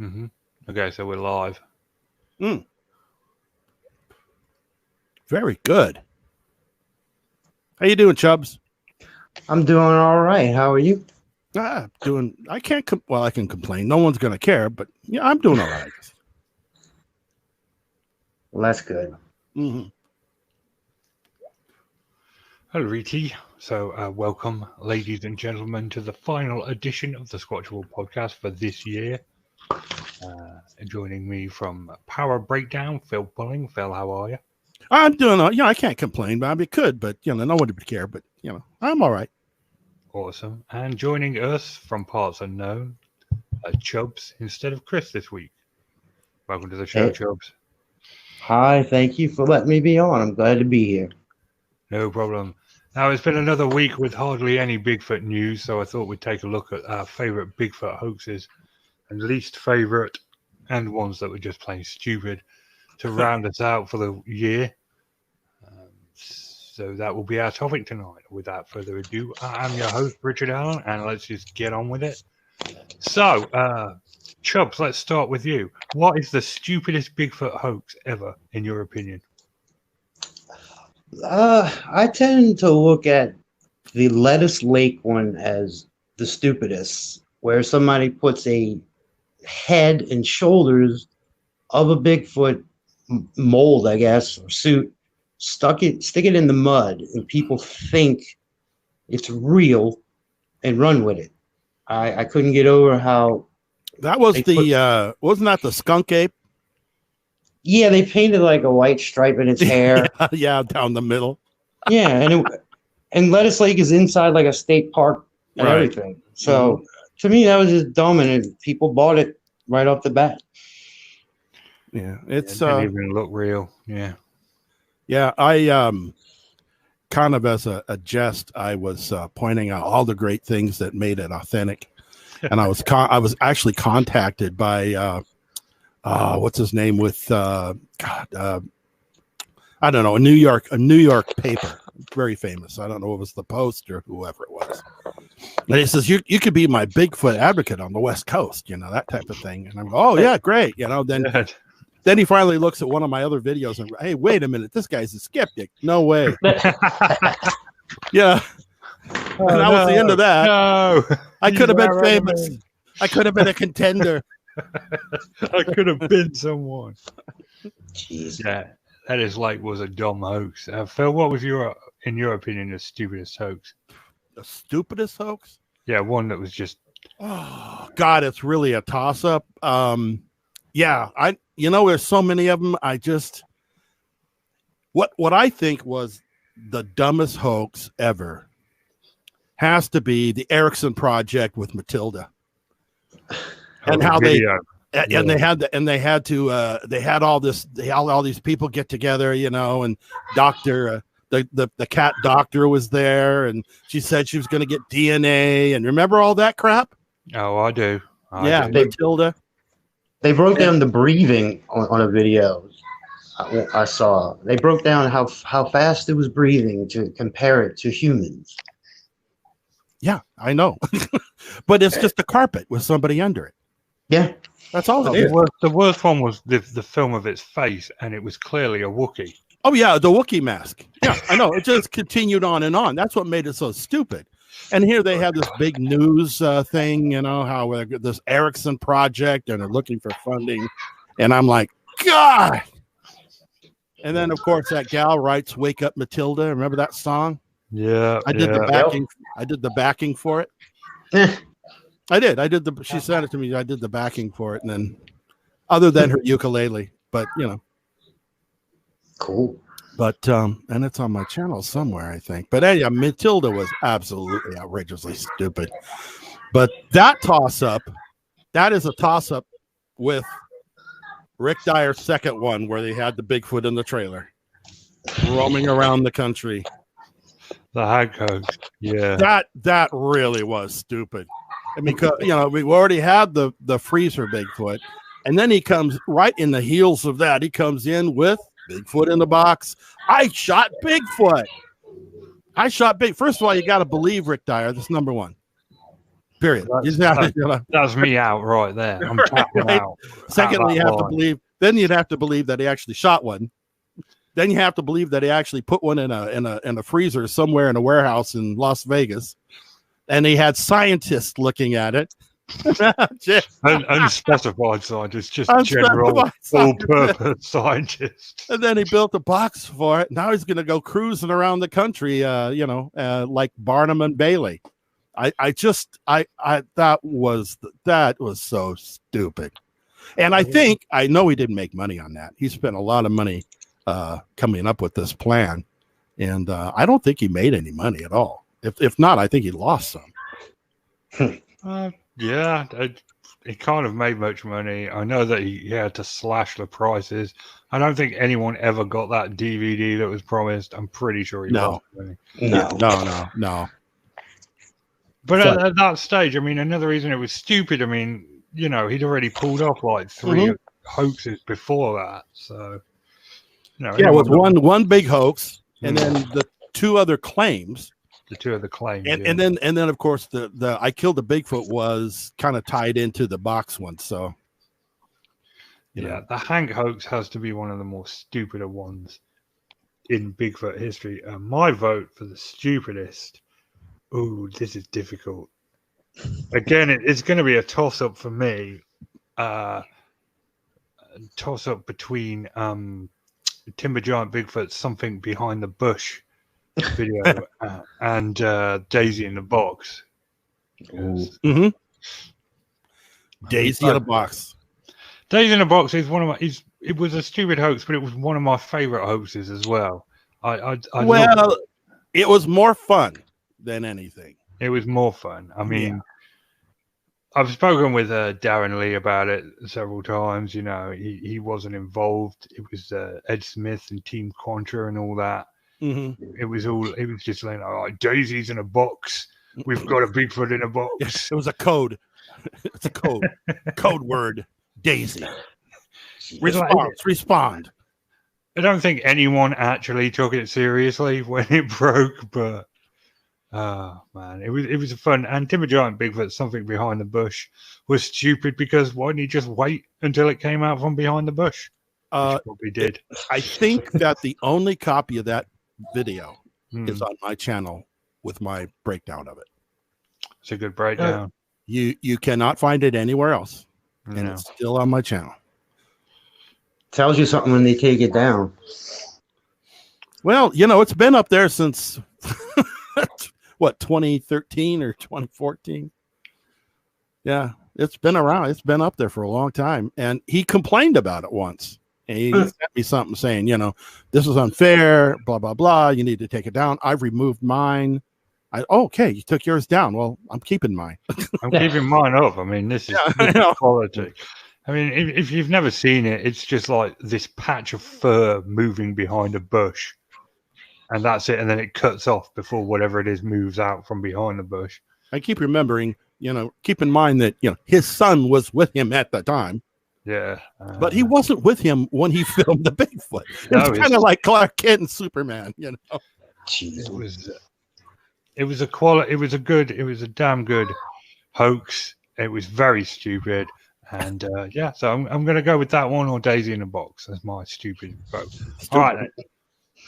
Mm-hmm. Okay, so we're live. Very good. How you doing, Chubs? I'm doing all right. How are you? Doing. I can't. Well, I can complain. No one's gonna care, but yeah, I'm doing all right. Well, that's good. Mm-hmm. Hello, Riti. So, welcome, ladies and gentlemen, to the final edition of the Squatchable podcast for this year. Joining me from Power Breakdown, Phil Pulling. Phil, how are you? I'm doing. I can't complain, but I could, but no one would care. But I'm all right. Awesome. And joining us from parts unknown, ChuBs instead of Chris this week. Welcome to the show, ChuBs. Hi, thank you for letting me be on. I'm glad to be here. No problem. Now, it's been another week with hardly any Bigfoot news, so I thought we'd take a look at our favourite Bigfoot hoaxes and least favourite and ones that were just plain stupid to round us out for the year. So that will be our topic tonight. Without further ado, I'm your host, Richard Allen, and let's just get on with it. So, Chubbs, let's start with you. What is the stupidest Bigfoot hoax ever, in your opinion? I tend to look at the Lettuce Lake one as the stupidest, where somebody puts a head and shoulders of a Bigfoot mold, I guess, or suit, stick it in the mud, and people think it's real and run with it. I couldn't get over how that was wasn't that the skunk ape? Yeah, they painted like a white stripe in its hair. Yeah, down the middle. Yeah, and Lettuce Lake is inside like a state park and everything. So to me, that was just dumb, and people bought it right off the bat. Yeah, it didn't even look real. Yeah, I kind of as a jest, I was pointing out all the great things that made it authentic, and I was actually contacted by what's his name with I don't know, a New York paper, very famous. I don't know if it was the Post or whoever it was. And he says, you could be my Bigfoot advocate on the West Coast, that type of thing. And I'm oh yeah, great, Then he finally looks at one of my other videos and, hey, wait a minute, this guy's a skeptic. No way. Yeah. Oh, and that was the end of that. No. I could have been famous. I could have been a contender. I could have been someone. Jeez. Yeah, that was a dumb hoax. Phil, what was in your opinion, the stupidest hoax? The stupidest hoax? Yeah, one that was just. Oh God, it's really a toss-up. Yeah, there's so many of them. I just what I think was the dumbest hoax ever has to be the Erickson Project with Matilda. And how they had all these people get together, and doctor the cat doctor was there, and she said she was going to get DNA, and remember all that crap? Oh, I do. Matilda. They broke down the breathing on a video I saw. They broke down how fast it was breathing to compare it to humans. Yeah, I know, but it's just a carpet with somebody under it. Yeah, that's all it is. The worst one was the film of its face, and it was clearly a Wookiee. Oh yeah, the Wookiee mask. Yeah, I know. It just continued on and on. That's what made it so stupid. And here they have this big news thing, how this Erickson Project, and they're looking for funding, and I'm like, God. And then of course that gal writes "Wake Up, Matilda." Remember that song? Yeah, I did the backing. I did the backing for it. I did she sent it to me. I did the backing for it. And then other than her ukulele, but cool. But and it's on my channel somewhere, I think. But yeah, Matilda was absolutely outrageously stupid. But that is a toss-up with Rick Dyer's second one, where they had the Bigfoot in the trailer roaming around the country. The hag hoax. Yeah. That really was stupid. I mean, we already had the freezer Bigfoot, and then he comes right in the heels of that. He comes in with Bigfoot in the box. I shot Bigfoot. First of all, you got to believe Rick Dyer. That's number one. Period. That's me out right there. I'm tapping Right. out. Secondly, you have to believe. Then you'd have to believe that he actually shot one. Then you have to believe that he actually put one in a freezer somewhere in a warehouse in Las Vegas, and he had scientists looking at it. Unspecified scientists, just general all-purpose scientists. And then he built a box for it. Now he's going to go cruising around the country, like Barnum and Bailey. That was so stupid. And I know he didn't make money on that. He spent a lot of money coming up with this plan, and I don't think he made any money at all. If not, I think he lost some. Yeah, he kind of made much money. I know that he had to slash the prices. I don't think anyone ever got that DVD that was promised. I'm pretty sure he lost money. No. But at that stage, I mean, another reason it was stupid, I mean, he'd already pulled off like 3 hoaxes before that. So, it was one big hoax, and then the 2 other claims. The 2 other claims, and then of course the I killed the Bigfoot was kind of tied into the box one. So, the Hank hoax has to be one of the more stupider ones in Bigfoot history. My vote for the stupidest. Ooh, this is difficult. Again, it's going to be a toss-up for me. Toss-up between Timber Giant Bigfoot, Something Behind the Bush video, and Daisy in the Box. Mm-hmm. Daisy in the Box. Daisy in the Box is one of my. It was a stupid hoax, but it was one of my favorite hoaxes as well. It was more fun than anything. It was more fun. I mean, I've spoken with Darren Lee about it several times. He wasn't involved. It was Ed Smith and Team Contra and all that. Mm-hmm. It was just like Daisy's in a box. We've got a Bigfoot in a box. It was a code. It's a code. Code word. Daisy. Respond. I don't think anyone actually took it seriously when it broke, but man, it was a fun. And Timber Giant Bigfoot, Something Behind the Bush, was stupid because why didn't he just wait until it came out from behind the bush? Which probably did. I think that the only copy of that video is on my channel with my breakdown of it. It's a good breakdown. You cannot find it anywhere else, and it's still on my channel. Tells you something when they take it down. Well, it's been up there since what, 2013 or 2014. Yeah, it's been around. It's been up there for a long time, and he complained about it once. And he sent me something saying, this is unfair, blah, blah, blah. You need to take it down. I've removed mine. Okay, you took yours down. Well, I'm keeping mine. I'm keeping mine up. I mean, this is quality. I mean, if you've never seen it, it's just like this patch of fur moving behind a bush. And that's it. And then it cuts off before whatever it is moves out from behind the bush. I keep remembering, keep in mind that, his son was with him at the time. Yeah. But he wasn't with him when he filmed the Bigfoot. It's kind of like Clark Kent and Superman, Jeez. It was a damn good hoax. It was very stupid. And so I'm going to go with that one or Daisy in a Box as my stupid vote. All right. Then.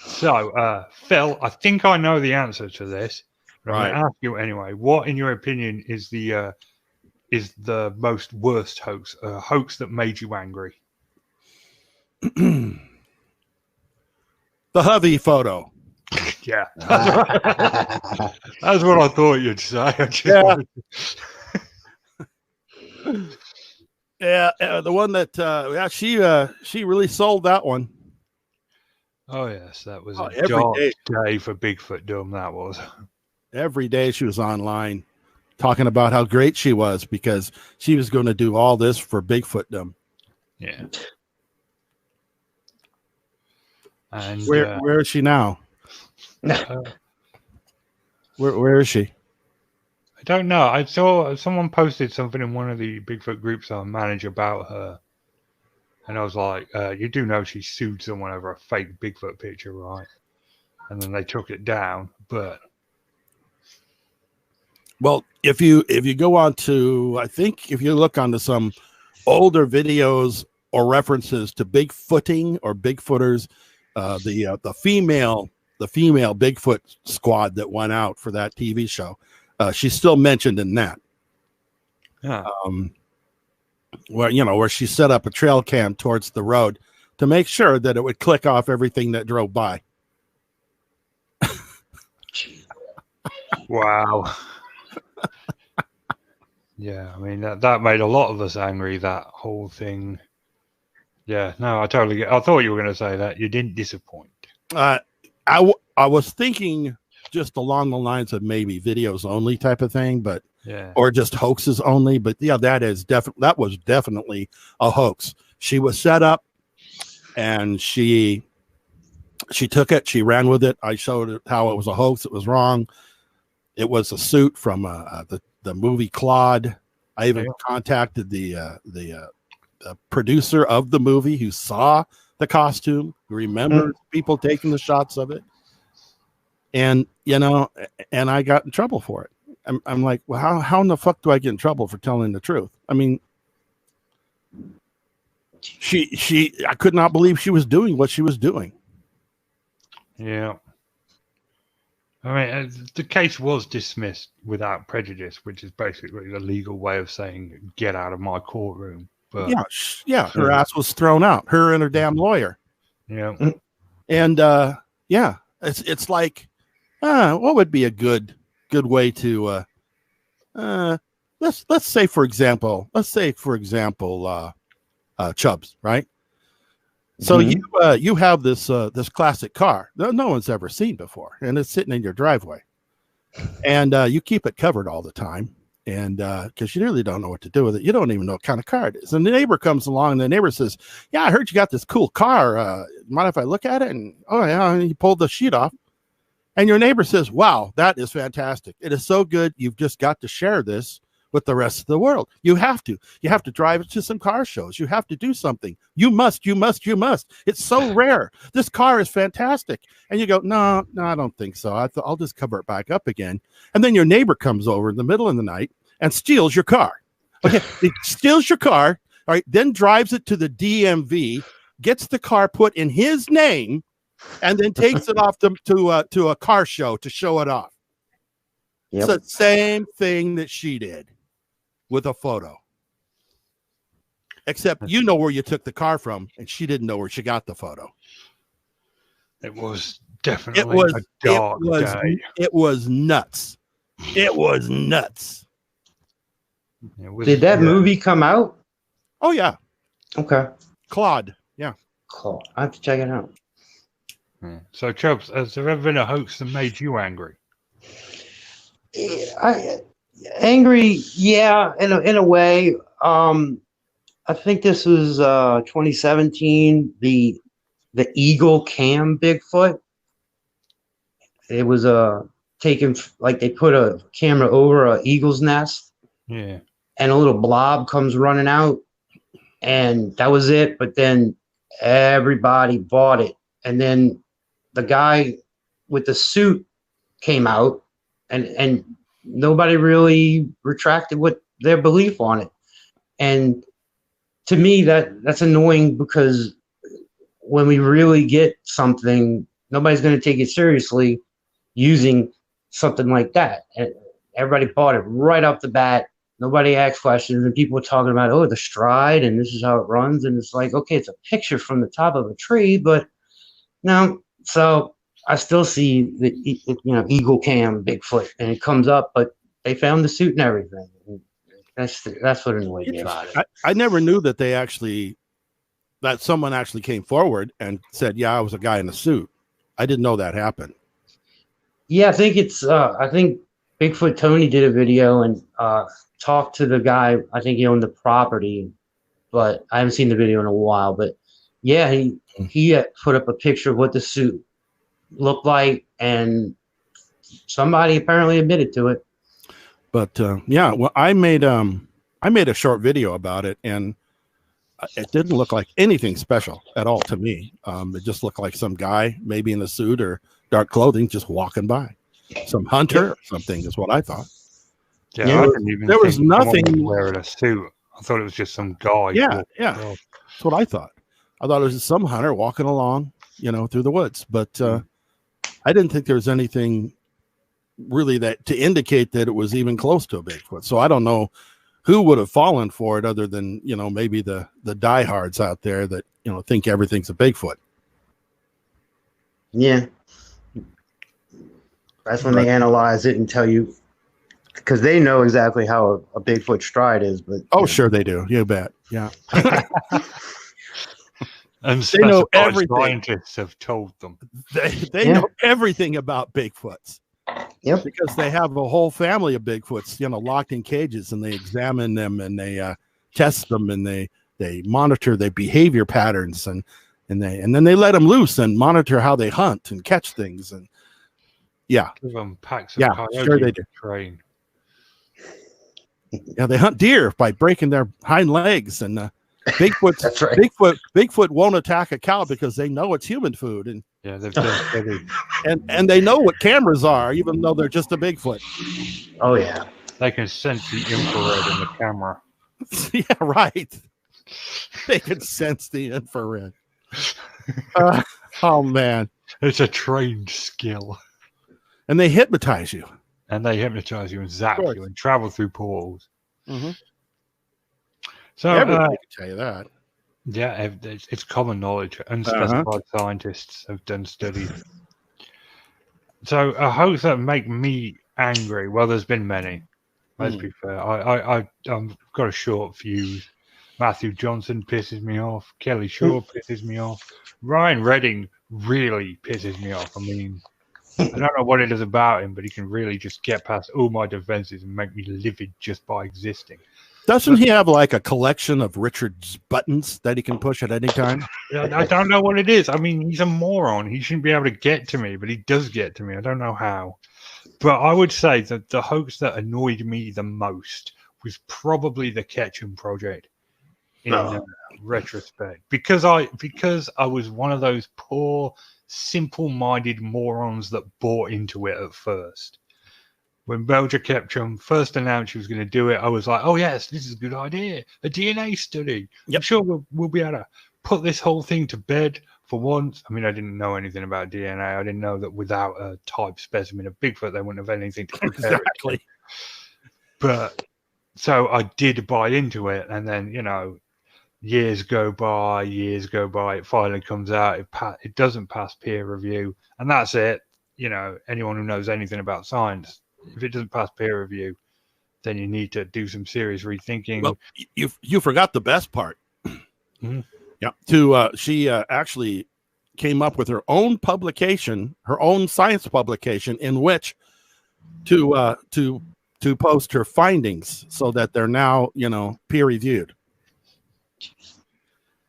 So, Phil, I think I know the answer to this. But I'm going to ask you anyway. What, in your opinion, is the most worst hoax? A hoax that made you angry? The Hovey photo. Yeah. That's what I thought you'd say. The one that she really sold that one. Oh yes, that was a dark day for Bigfoot Dumb. That was. Every day she was online talking about how great she was because she was going to do all this for Bigfoot Dumb. Yeah. And where is she now? Where is she? I don't know. I saw someone posted something in one of the Bigfoot groups I manage about her. And I was like, you do know she sued someone over a fake Bigfoot picture, right? And then they took it down. But Well, if you go on to, I think if you look onto some older videos or references to Bigfooting or Bigfooters, the female Bigfoot squad that went out for that TV show, she's still mentioned in that. Yeah. Where she set up a trail cam towards the road to make sure that it would click off everything that drove by. Wow. Yeah, I mean that made a lot of us angry. That whole thing. Yeah, no, I totally get. I thought you were going to say that. You didn't disappoint. I was thinking just along the lines of maybe videos only type of thing, but yeah, or just hoaxes only. But yeah, that was definitely a hoax. She was set up, and she took it. She ran with it. I showed it how it was a hoax. It was wrong. It was a suit from the movie Claude. I even contacted the producer of the movie who saw the costume, who remembers people taking the shots of it. And, and I got in trouble for it. I'm like, well, how in the fuck do I get in trouble for telling the truth? I mean, I could not believe she was doing what she was doing. Yeah. I mean, the case was dismissed without prejudice, which is basically the legal way of saying, get out of my courtroom. But yeah, her ass was thrown out, her and her damn lawyer. Yeah. And, it's like, what would be a good way to, let's say, for example, ChuBs, right? So you have this classic car that no one's ever seen before, and it's sitting in your driveway, and you keep it covered all the time, and because you really don't know what to do with it, you don't even know what kind of car it is. And the neighbor comes along, and the neighbor says, "Yeah, I heard you got this cool car. Mind if I look at it?" And oh yeah, and you pulled the sheet off, and your neighbor says, "Wow, that is fantastic. It is so good. You've just got to share this with the rest of the world. You have to drive it to some car shows. You have to do something. You must. It's so rare. This car is fantastic." And you go, no, I don't think so. I'll just cover it back up again. And then your neighbor comes over in the middle of the night and steals your car. Okay. He steals your car. All right. Then drives it to the DMV, gets the car put in his name, and then takes it off to a car show to show it off. Yep. It's the same thing that she did with a photo, except you know where you took the car from, and she didn't know where she got the photo. It was definitely a dark day. It was nuts. It was nuts. Did that movie come out? Oh yeah. Okay. Claude. Yeah. Claude. I have to check it out. Yeah. So, ChuBs, has there ever been a hoax that made you angry? Angry, yeah, in a way. I think this was 2017. The Eagle Cam Bigfoot. It was taken, like they put a camera over an eagle's nest. Yeah. And a little blob comes running out, and that was it. But then everybody bought it, and then the guy with the suit came out, and nobody really retracted what their belief on it. And to me, that's annoying, because when we really get something, nobody's going to take it seriously using something like that. And everybody bought it right off the bat. Nobody asked questions, and people were talking about, oh, the stride, and this is how it runs. And it's like, okay, it's a picture from the top of a tree, but no. So I still see the Eagle Cam Bigfoot, and it comes up, but they found the suit and everything. And that's what annoyed me about it. I never knew that that someone actually came forward and said, "Yeah, I was a guy in a suit." I didn't know that happened. Yeah, I think I think Bigfoot Tony did a video and talked to the guy. I think he owned the property, but I haven't seen the video in a while. But yeah, he put up a picture of what the suit looked like, and somebody apparently admitted to it. But yeah, well, I made a short video about it, and it didn't look like anything special at all to me. It just looked like some guy, maybe in a suit or dark clothing, just walking by. Some hunter or something is what I thought. Yeah, Yeah. I didn't even There was think someone nothing- was wearing a suit. I thought it was just some guy. Yeah, walking yeah. around. That's what I thought. I thought it was just some hunter walking along, through the woods. But I didn't think there was anything really that to indicate that it was even close to a Bigfoot. So I don't know who would have fallen for it other than, maybe the diehards out there that, think everything's a Bigfoot. Yeah. That's when they analyze it and tell you, because they know exactly how a Bigfoot stride is. But Sure they do. You bet. Yeah. And They know everything. scientists have told them. They know everything about Bigfoots. Yep. Because they have a whole family of Bigfoots, locked in cages, and they examine them and they test them and they monitor their behavior patterns and then they let them loose and monitor how they hunt and catch things and Give them packs of coyotes sure they do. Train. Yeah, they hunt deer by breaking their hind legs and Bigfoot. That's right. Bigfoot won't attack a cow because they know it's human food and They've done studies. and they know what cameras are even though they're just a Bigfoot. Oh yeah. They can sense the infrared in the camera. Yeah, right. They can sense the infrared. Oh man. It's a trained skill. And they hypnotize you. And they hypnotize you and zap you and travel through portals. Mm-hmm. So everybody can tell you that. Yeah, it's common knowledge. Unspecified scientists have done studies. So a hoax that make me angry. Well, there's been many. Let's be fair. I've got a short fuse. Matthew Johnson pisses me off. Kelly Shaw pisses me off. Ryan Redding really pisses me off. I mean, I don't know what it is about him, but he can really just get past all my defenses and make me livid just by existing. Doesn't he have like a collection of Richard's buttons that he can push at any time? I don't know what it is. I mean, he's a moron. He shouldn't be able to get to me, but he does get to me. I don't know how. But I would say that the hoax that annoyed me the most was probably the Ketchum project in retrospect. Because I was one of those poor, simple-minded morons that bought into it at first. When Belger Ketchum first announced she was going to do it, I was like, oh, yes, this is a good idea. A DNA study. Yep. I'm sure we'll be able to put this whole thing to bed for once. I mean, I didn't know anything about DNA. I didn't know that without a type specimen of Bigfoot, they wouldn't have anything to compare exactly. it to. But so I did buy into it. And then, years go by. It finally comes out. It doesn't pass peer review. And that's it. Anyone who knows anything about science, if it doesn't pass peer review, then you need to do some serious rethinking. Well, you forgot the best part. Mm-hmm. Yeah. She actually came up with her own publication, her own science publication, in which to post her findings so that they're now peer reviewed.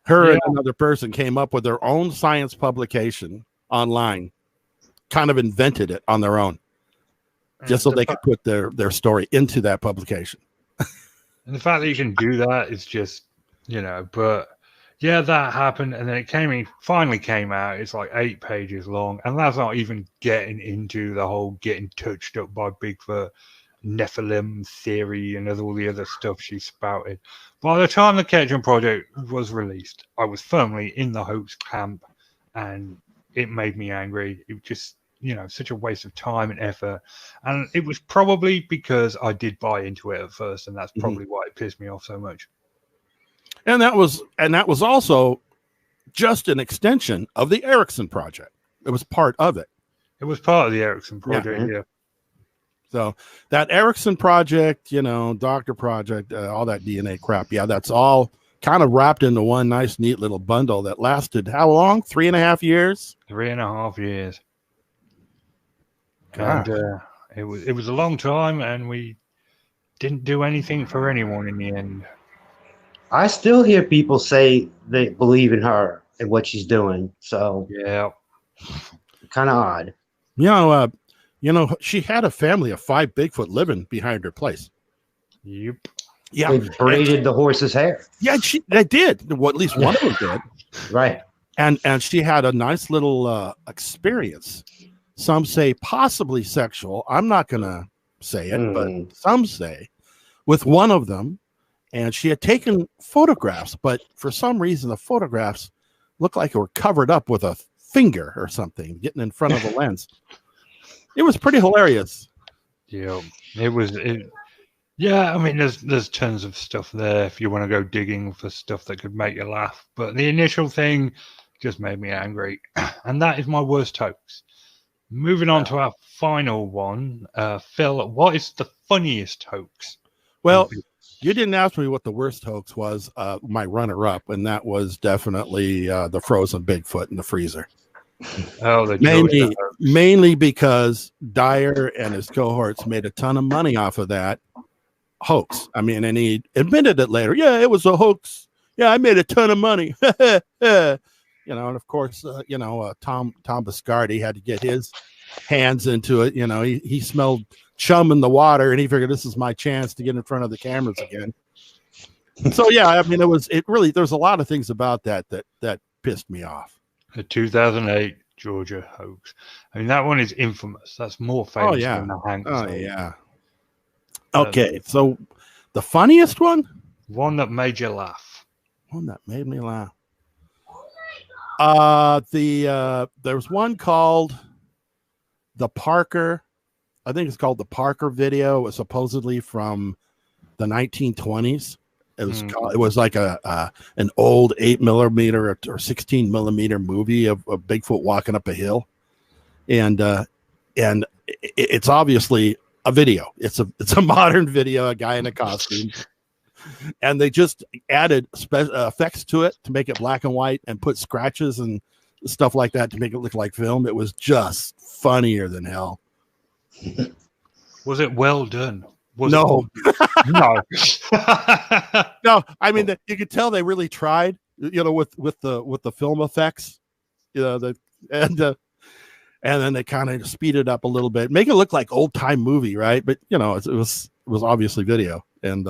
Her and another person came up with their own science publication online, kind of invented it on their own. Just so they could put their story into that publication. And the fact that you can do that is just, but yeah, that happened. And then it finally came out. It's like 8 pages long. And that's not even getting into the whole getting touched up by Bigfoot, Nephilim theory, and all the other stuff she spouted. By the time the Ketchum project was released, I was firmly in the hoax camp and it made me angry. It just, such a waste of time and effort. And it was probably because I did buy into it at first, and that's probably why it pissed me off so much. And that was also just an extension of the Erickson project. It was part of it. It was part of the Erickson project, yeah. So that Erickson project, Doctor Project, all that DNA crap, that's all kind of wrapped into one nice, neat little bundle that lasted how long? 3.5 years? 3.5 years. Gosh. And it was a long time, and we didn't do anything for anyone in the end. I still hear people say they believe in her and what she's doing. So yeah, kind of odd. She had a family of 5 Bigfoot living behind her place. Yep. Yeah. They braided the horse's hair. Yeah, they did. Well, at least one of them did. Right. And she had a nice little experience. Some say possibly sexual. I'm not gonna say it, but some say, with one of them, and she had taken photographs, but for some reason the photographs looked like they were covered up with a finger or something, getting in front of the lens. It was pretty hilarious. Yeah, it was. Yeah, I mean, there's tons of stuff there if you want to go digging for stuff that could make you laugh. But the initial thing just made me angry, and that is my worst hoax. Moving on to our final one, Phil, what is the funniest hoax? Well, you didn't ask me what the worst hoax was. My runner-up, and that was definitely the frozen Bigfoot in the freezer. Oh, mainly because Dyer and his cohorts made a ton of money off of that hoax. I mean, and he admitted it later. Yeah, it was a hoax. Yeah, I made a ton of money. And of course, Tom Biscardi had to get his hands into it. He smelled chum in the water, and he figured this is my chance to get in front of the cameras again. So yeah, I mean, there's a lot of things about that pissed me off. The 2008 Georgia hoax. I mean, that one is infamous. That's more famous than the Hanks. Oh yeah. Okay, so the funniest one? One that made you laugh. One that made me laugh. There's one called the Parker. I think it's called the Parker video. It was supposedly from the 1920s. It was like an old 8mm or 16mm movie of Bigfoot walking up a hill, and it's obviously a video. It's a modern video, a guy in a costume, and they just added effects to it to make it black and white and put scratches and stuff like that to make it look like film. It was just funnier than hell. Was it well done? No. No. No, I mean, you could tell they really tried, with the film effects, and then they kind of speed it up a little bit, make it look like old time movie, right? But it was obviously video, and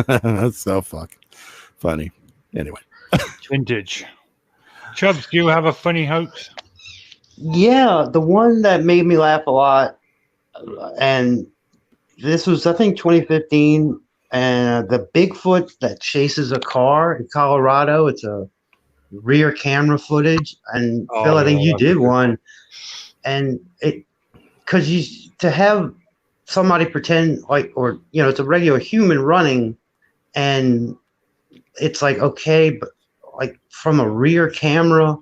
that's so funny. Anyway, vintage. Chubbs, do you have a funny hoax? Yeah, the one that made me laugh a lot, and this was, I think, 2015, and the Bigfoot that chases a car in Colorado. It's a rear camera footage, and Phil, I think you did one, and to have somebody pretend it's a regular human running, and it's like, okay, but like from a rear camera,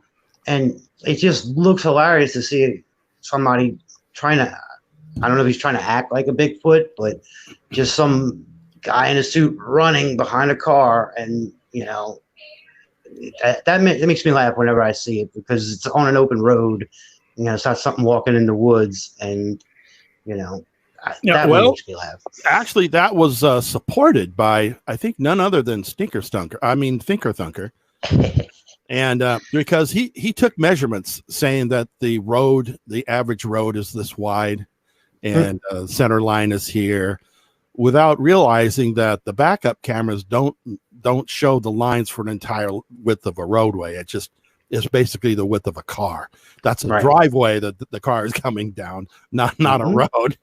and it just looks hilarious to see somebody trying to, I don't know if he's trying to act like a Bigfoot, but just some guy in a suit running behind a car, and that makes me laugh whenever I see it, because it's on an open road. It's not something walking in the woods, and that makes me laugh. Actually, that was supported by, I think, none other than Thinker Thunker. And because he took measurements saying that the average road is this wide, and center line is here, without realizing that the backup cameras don't show the lines for an entire width of a roadway. It's basically the width of a car. That's a driveway that the car is coming down, not a road.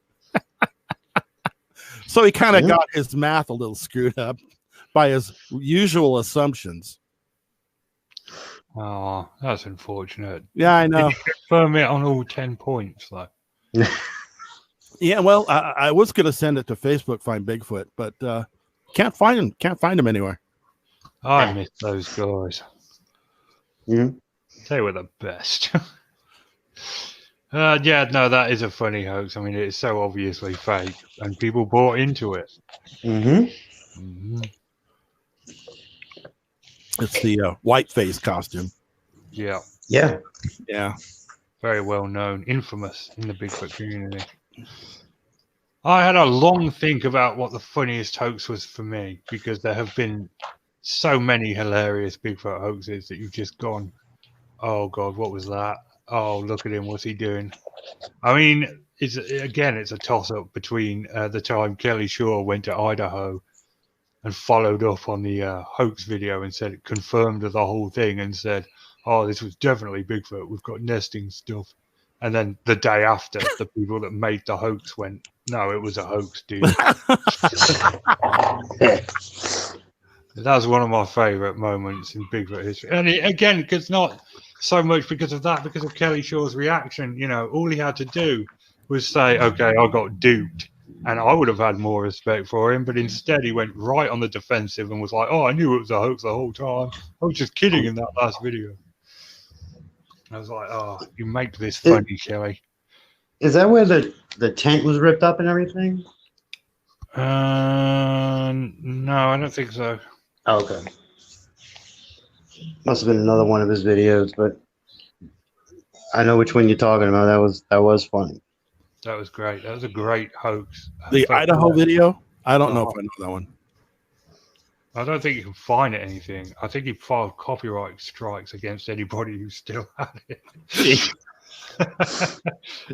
So he kind of got his math a little screwed up by his usual assumptions. Oh, that's unfortunate. Yeah, I know. Did you confirm it on all 10 points, though? Yeah, well, I was going to send it to Facebook, Find Bigfoot, but can't find him anywhere. I miss those guys. Mm-hmm. They were the best. That is a funny hoax. I mean, it's so obviously fake, and people bought into it. Mm-hmm. It's the white face costume. Yeah. Very well known, infamous in the Bigfoot community. I had a long think about what the funniest hoax was for me, because there have been so many hilarious Bigfoot hoaxes that you've just gone, oh God, what was that? Oh, look at him, what's he doing? I mean, it's a toss-up between the time Kelly Shaw went to Idaho and followed up on the hoax video and said it confirmed the whole thing and said, oh, this was definitely Bigfoot. We've got nesting stuff. And then the day after, the people that made the hoax went, "No, it was a hoax, dude." That's one of my favorite moments in Bigfoot history. And again, it's not so much because of that, because of Kelly Shaw's reaction. You know, all he had to do was say, "Okay, I got duped." And I would have had more respect for him, but instead he went right on the defensive and was like, "Oh, I knew it was a hoax the whole time. I was just kidding in that last video." I was like, "Oh, you make this funny, Kelly." Is that where the tent was ripped up and everything? No, I don't think so. Oh, okay. Must have been another one of his videos, but I know which one you're talking about. That was funny. That was great. That was a great hoax. The Idaho video? I don't know if I know that one. I don't think you can find it anything. I think he filed copyright strikes against anybody who still had it.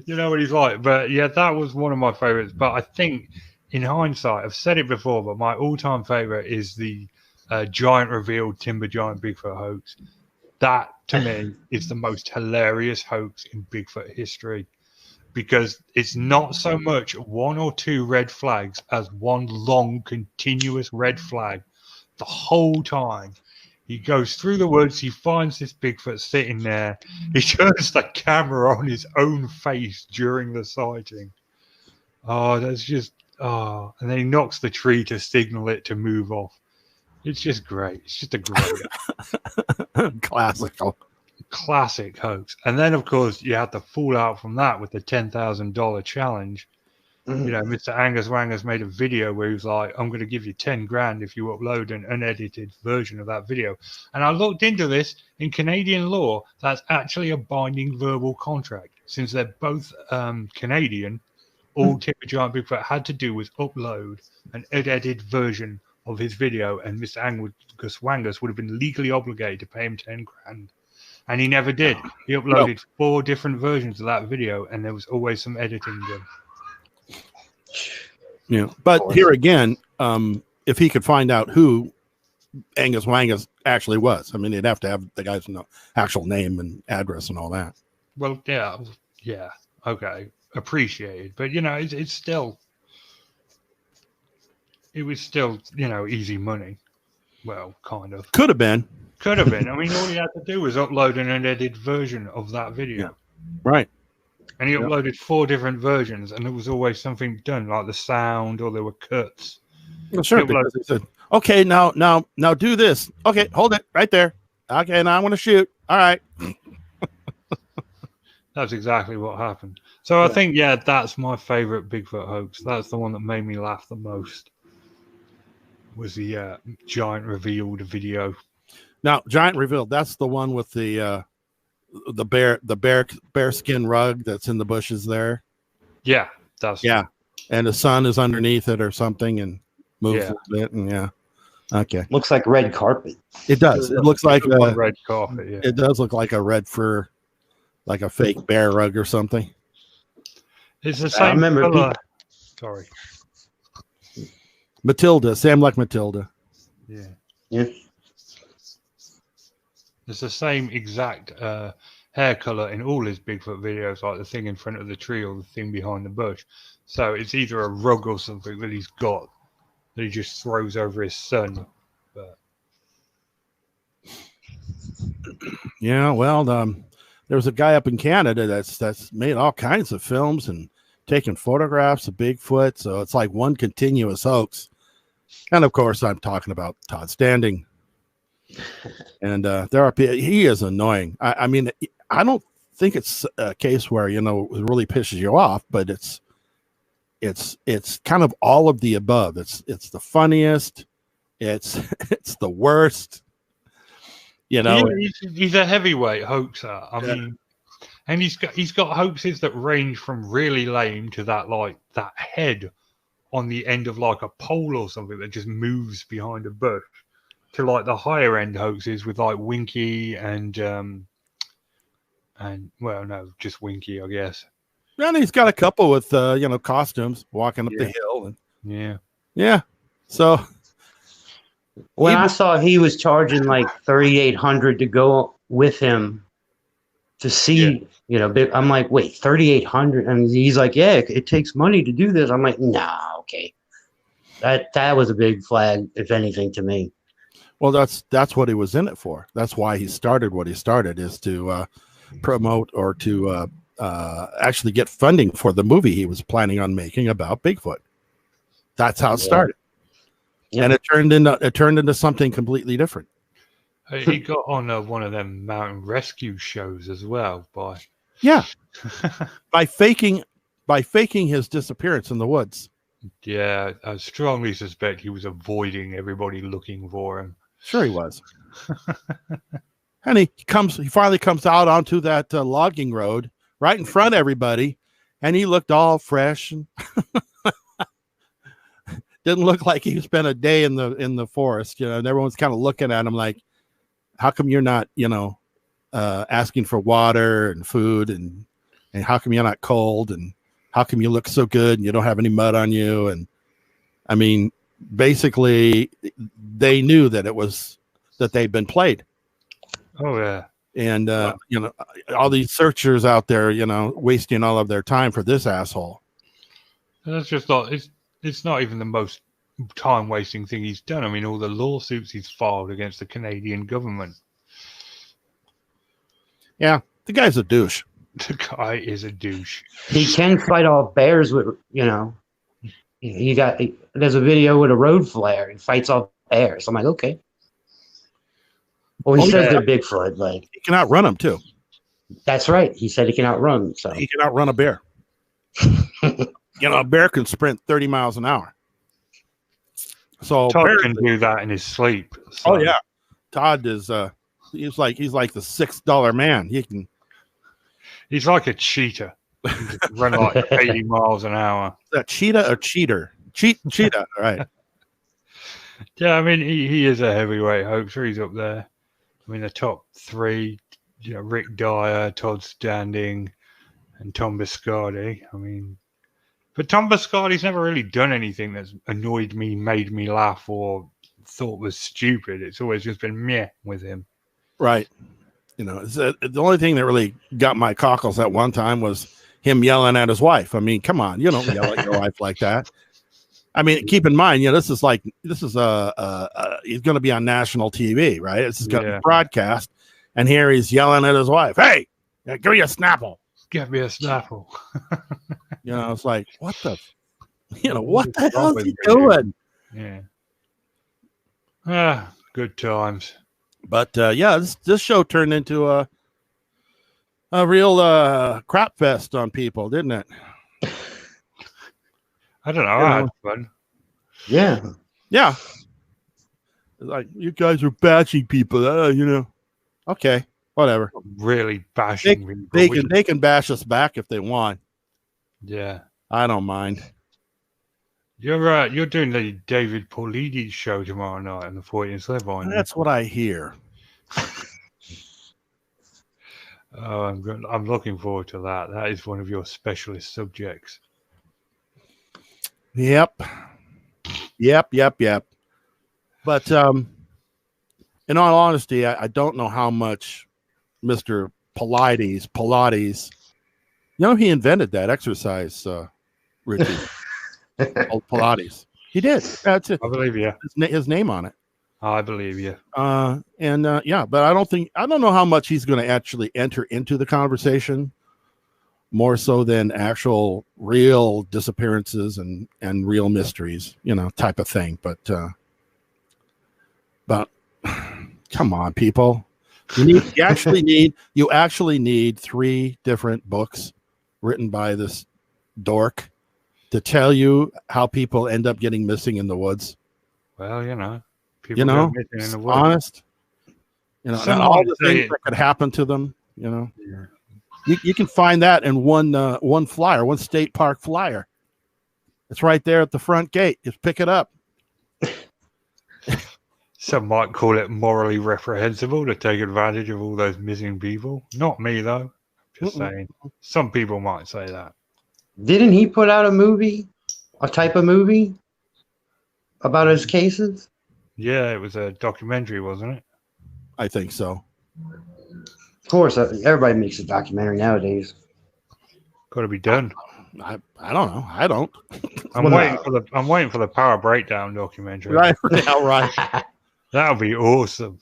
You know what he's like. But yeah, that was one of my favorites. But I think in hindsight, I've said it before, but my all-time favorite is the giant revealed timber giant Bigfoot hoax. That, to me, is the most hilarious hoax in Bigfoot history. Because it's not so much one or two red flags as one long, continuous red flag the whole time. He goes through the woods, he finds this Bigfoot sitting there, he turns the camera on his own face during the sighting. Oh, that's just, and then he knocks the tree to signal it to move off. It's just great. It's just a great classic hoax. And then, of course, you had the fallout from that with the $10,000 challenge. Mm-hmm. You know, Mr. Angus Wangus made a video where he was like, "I'm going to give you 10 grand if you upload an unedited version of that video." And I looked into this. In Canadian law, that's actually a binding verbal contract. Since they're both Canadian, all Timber Giant Bigfoot had to do was upload an unedited version of his video, and Mr. Angus Wangus would have been legally obligated to pay him 10 grand. And he never did. He uploaded 4 different versions of that video, and there was always some editing done. Yeah, but here again, if he could find out who Angus Wangus actually was, I mean, he'd have to have the guy's actual name and address and all that. Well, yeah, okay, appreciated, but you know, it's still, it was still, you know, easy money. Well, kind of. Could have been. I mean, all he had to do was upload an unedited version of that video. Yeah. Right. And he uploaded 4 different versions, and there was always something done, like the sound, or there were cuts. Well, sure, because he said, "Okay, now do this. Okay, hold it right there. Okay, now I want to shoot. All right." That's exactly what happened. So I think, that's my favorite Bigfoot hoax. That's the one that made me laugh the most. Was the giant revealed video. Now, giant revealed. That's the one with the bear skin rug that's in the bushes there. Yeah, and the sun is underneath it or something and moves a bit, and okay, looks like red carpet. It does. It looks like a red carpet. Yeah, it does look like a red fur, like a fake bear rug or something. It's the same. I remember. Sorry, Matilda. Sam like Matilda. Yeah. It's the same exact hair color in all his Bigfoot videos, like the thing in front of the tree or the thing behind the bush. So it's either a rug or something that he's got that he just throws over his son. But yeah, well, there was a guy up in Canada that's made all kinds of films and taking photographs of Bigfoot. So it's like one continuous hoax. And of course, I'm talking about Todd Standing. And he is annoying. I mean, I don't think it's a case where, you know, it really pisses you off, but it's kind of all of the above. It's the funniest. It's the worst. You know, he's a heavyweight hoaxer. I mean, and he's got hoaxes that range from really lame to that head on the end of like a pole or something that just moves behind a bush, to like the higher end hoaxes with like Winky and well, no, just Winky, I guess. And he's got a couple with costumes walking up the hill, and So when I saw he was charging like $3,800 to go with him to see, I'm like, wait, 3,800, and he's like, yeah, it takes money to do this. I'm like, nah, okay. That was a big flag, if anything, to me. Well, that's what he was in it for. That's why he started what he started, is to promote or to actually get funding for the movie he was planning on making about Bigfoot. That's how it started. Yep. And it turned into something completely different. He got on one of them mountain rescue shows as well by faking his disappearance in the woods. Yeah, I strongly suspect he was avoiding everybody looking for him. Sure, he was. And he finally comes out onto that logging road right in front of everybody, and he looked all fresh and didn't look like he spent a day in the forest, and everyone's kind of looking at him like, how come you're not, asking for water and food, and how come you're not cold, and how come you look so good and you don't have any mud on you? And I mean, basically they knew that they'd been played. Oh yeah. And all these searchers out there, wasting all of their time for this asshole. And that's just not, it's not even the most time wasting thing he's done. I mean, all the lawsuits he's filed against the Canadian government. Yeah, the guy's a douche. The guy is a douche. He can fight off bears with, there's a video with a road flare. He fights off bears. I'm like, okay. Well, he says they're Bigfoot. Like, he can outrun them too. That's right. He said he can outrun. So he can outrun a bear. A bear can sprint 30 miles an hour. So Todd can do that in his sleep. So. Oh yeah, Todd is. He's like the $6 man. He's like a cheetah. He can run like 80 miles an hour. Is that cheetah or cheater? Cheetah. All right. Yeah, I mean, he is a heavyweight hoaxer. He's up there. I mean, the top three, Rick Dyer, Todd Standing, and Tom Biscardi. I mean, but Tom Biscardi's never really done anything that's annoyed me, made me laugh, or thought was stupid. It's always just been meh with him. Right. The only thing that really got my cockles at one time was him yelling at his wife. I mean, come on, you don't yell at your wife like that. I mean, keep in mind, this is he's going to be on national TV, right? This is going to be broadcast, and here he's yelling at his wife. Hey, give me a Snapple. Give me a Snapple. It's like, what the hell is he doing? Yeah. Good times. But this show turned into a real crap fest on people, didn't it? I don't know. I had fun. Yeah. Yeah. It's like, you guys are bashing people, Okay, whatever. Really bashing people. They can bash us back if they want. Yeah. I don't mind. You're doing the David Paulides show tomorrow night on the 40 and Slip, aren't you? That's what I hear. Oh, I'm looking forward to that. That is one of your specialist subjects. Yep. But in all honesty, I don't know how much Mr. Pilates, he invented that exercise routine. Pilates. He did. That's it. I believe you. His name on it. I believe you. But I don't know how much he's going to actually enter into the conversation, more so than actual real disappearances and real mysteries, type of thing. But come on, people. You actually need 3 different books written by this dork to tell you how people end up getting missing in the woods. Well, people go missing in the woods. Honest. And all the things that could happen to them. Yeah. You can find that in one flyer, one state park flyer. It's right there at the front gate. Just pick it up. Some might call it morally reprehensible to take advantage of all those missing people. Not me, though. Just saying. Some people might say that. Didn't he put out a type of movie about his cases? Yeah, it was a documentary, wasn't it? I think so. course, everybody makes a documentary nowadays. Got to be done. I don't know. I don't. I'm waiting for the Power Breakdown documentary. Right now, right. That'll be awesome.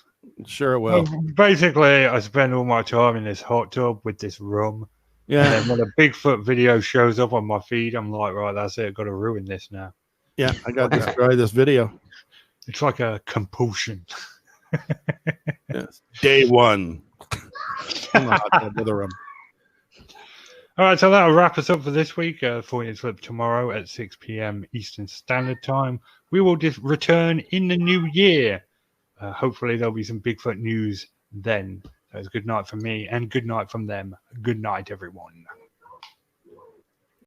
Sure it will. Basically, I spend all my time in this hot tub with this rum. Yeah. And then when a Bigfoot video shows up on my feed, I'm like, right, that's it. I've got to ruin this now. Yeah, I got to destroy this video. It's like a compulsion. Yes. Day one. All right, so that'll wrap us up for this week. 40 Flip tomorrow at 6 p.m. Eastern Standard Time. We will just return in the new year. Hopefully, there'll be some Bigfoot news then. So it's good night from me and good night from them. Good night, everyone.